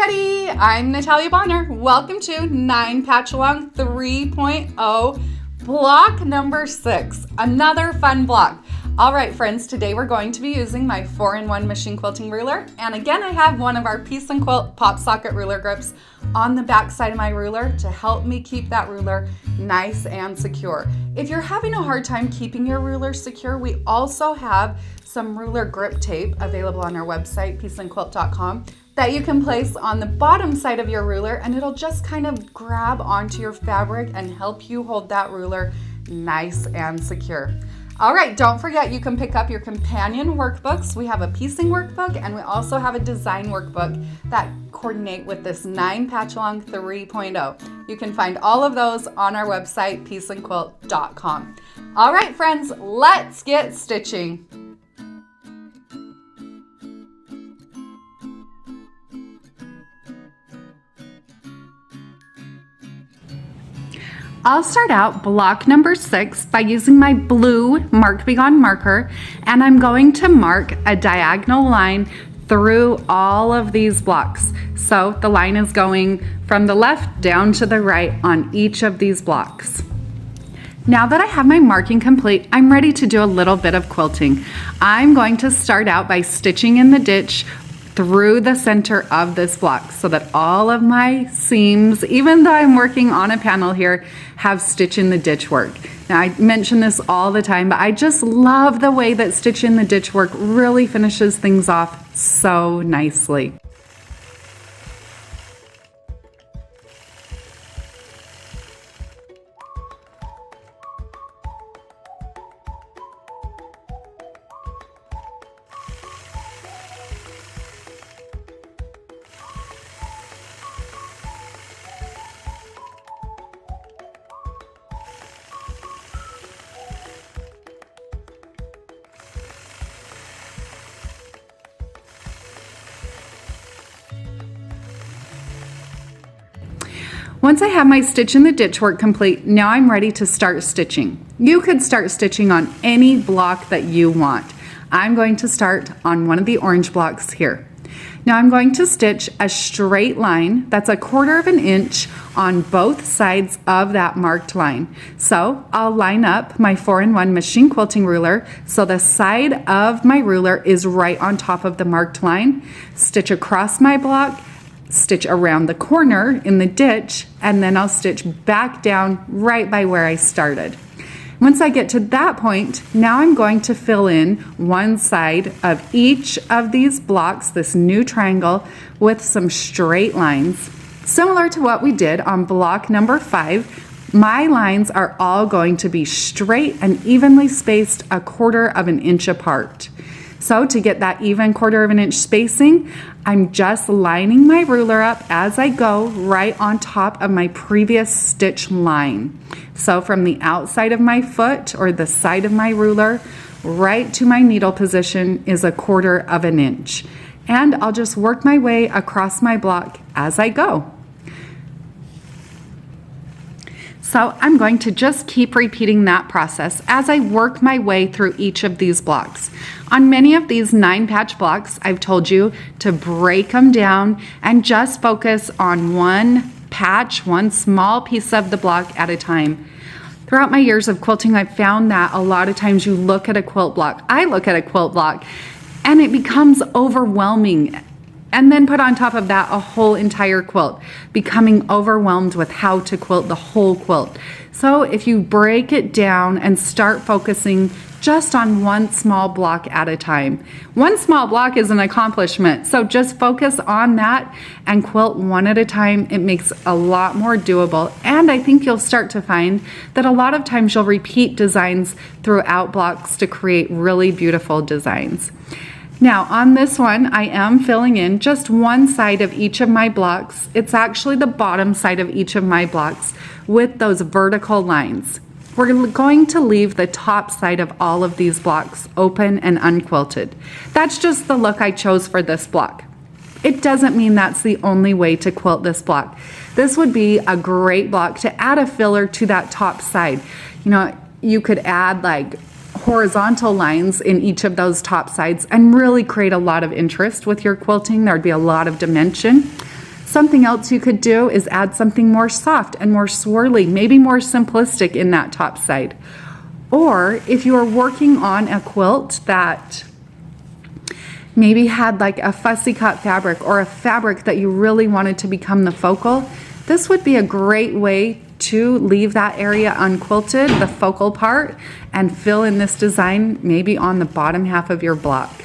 everybody, I'm Natalia Bonner. Welcome to 9 Patchalong 3.0 block number 6, another fun block. All right, friends, today we're going to be using my 4-in-1 machine quilting ruler. And again, I have one of our Piece and Quilt pop socket ruler grips on the back side of my ruler to help me keep that ruler nice and secure. If you're having a hard time keeping your ruler secure, we also have some ruler grip tape available on our website, pieceandquilt.com, that you can place on the bottom side of your ruler, and it'll just kind of grab onto your fabric and help you hold that ruler nice and secure. All right, don't forget you can pick up your companion workbooks. We have a piecing workbook and we also have a design workbook that coordinate with this 9 Patchalong 3.0. You can find all of those on our website, pieceandquilt.com. All right, friends, let's get stitching. I'll start out block number 6 by using my blue Mark Be Gone marker, and I'm going to mark a diagonal line through all of these blocks. So the line is going from the left down to the right on each of these blocks. Now that I have my marking complete, I'm ready to do a little bit of quilting. I'm going to start out by stitching in the ditch through the center of this block so that all of my seams, even though I'm working on a panel here, have stitch in the ditch work. Now I mention this all the time, but I just love the way that stitch in the ditch work really finishes things off so nicely. Once I have my stitch in the ditch work complete, now I'm ready to start stitching. You could start stitching on any block that you want. I'm going to start on one of the orange blocks here. Now I'm going to stitch a straight line that's 1/4 of an inch on both sides of that marked line. So I'll line up my 4-in-1 machine quilting ruler so the side of my ruler is right on top of the marked line, stitch across my block, stitch around the corner in the ditch, and then I'll stitch back down right by where I started. Once I get to that point, now I'm going to fill in one side of each of these blocks, this new triangle, with some straight lines. Similar to what we did on block number 5, my lines are all going to be straight and evenly spaced 1/4 of an inch apart. So to get that even 1/4 of an inch spacing, I'm just lining my ruler up as I go right on top of my previous stitch line. So from the outside of my foot or the side of my ruler right to my needle position is 1/4 of an inch. And I'll just work my way across my block as I go. So I'm going to just keep repeating that process as I work my way through each of these blocks. On many of these 9 patch blocks, I've told you to break them down and just focus on one patch, one small piece of the block at a time. Throughout my years of quilting, I've found that a lot of times you look at a quilt block, I look at a quilt block, and it becomes overwhelming. And then put on top of that a whole entire quilt, becoming overwhelmed with how to quilt the whole quilt. So if you break it down and start focusing just on one small block at a time. One small block is an accomplishment, so just focus on that and quilt one at a time. It makes a lot more doable, and I think you'll start to find that a lot of times you'll repeat designs throughout blocks to create really beautiful designs. Now on this one, I am filling in just one side of each of my blocks. It's actually the bottom side of each of my blocks with those vertical lines. We're going to leave the top side of all of these blocks open and unquilted. That's just the look I chose for this block. It doesn't mean that's the only way to quilt this block. This would be a great block to add a filler to that top side. You know, you could add like horizontal lines in each of those top sides and really create a lot of interest with your quilting. There'd be a lot of dimension. Something else you could do is add something more soft and more swirly, maybe more simplistic in that top side. Or if you are working on a quilt that maybe had like a fussy cut fabric or a fabric that you really wanted to become the focal, this would be a great way to leave that area unquilted, the focal part, and fill in this design maybe on the bottom half of your block.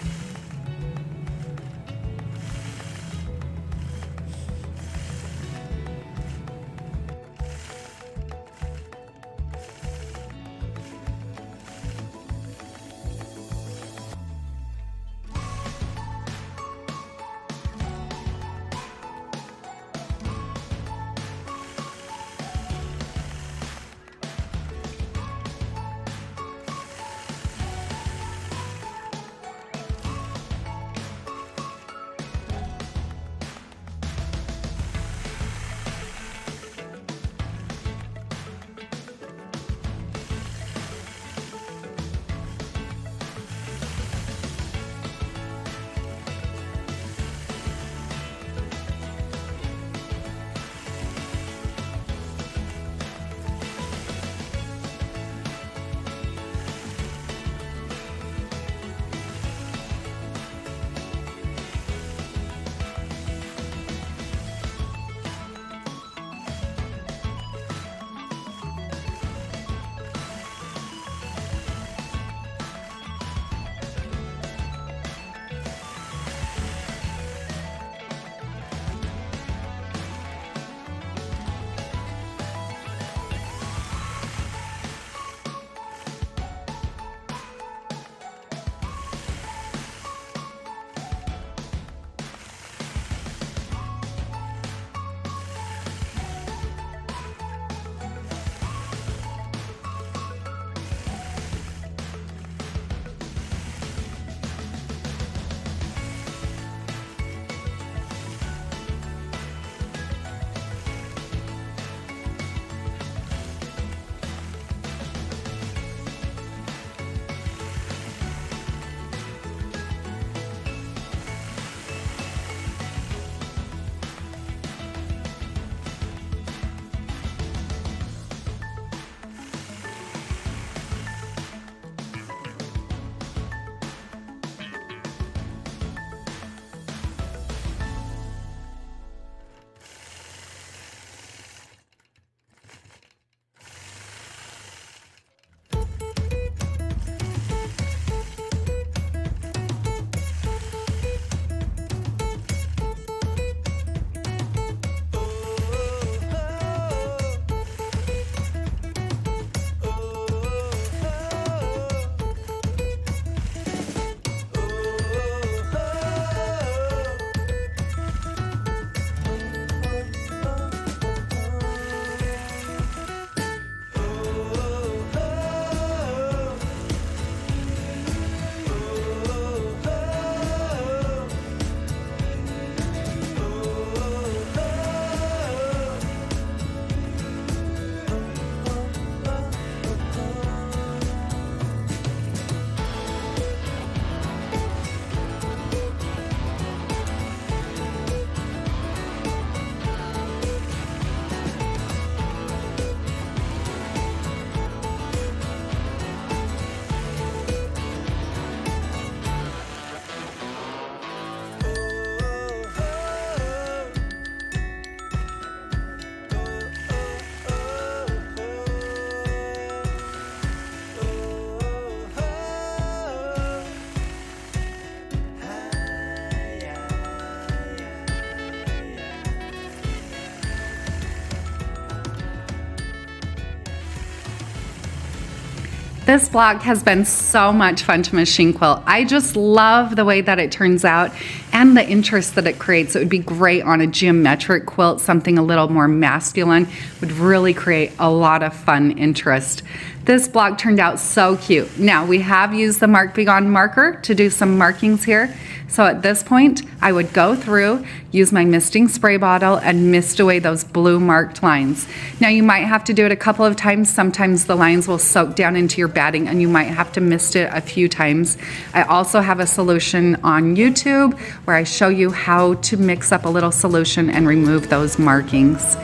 This block has been so much fun to machine quilt. I just love the way that it turns out and the interest that it creates. It would be great on a geometric quilt, something a little more masculine, would really create a lot of fun interest. This block turned out so cute. Now we have used the Mark Be Gone marker to do some markings here. So at this point, I would go through, use my misting spray bottle and mist away those blue marked lines. Now you might have to do it a couple of times. Sometimes the lines will soak down into your batting and you might have to mist it a few times. I also have a solution on YouTube where I show you how to mix up a little solution and remove those markings.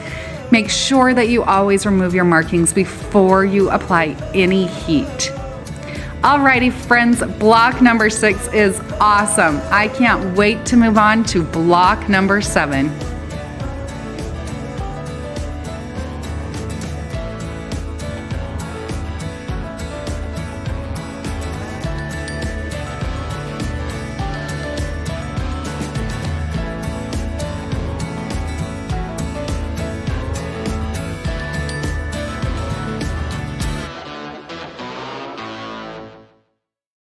Make sure that you always remove your markings before you apply any heat. Alrighty friends, block number 6 is awesome. I can't wait to move on to block number 7.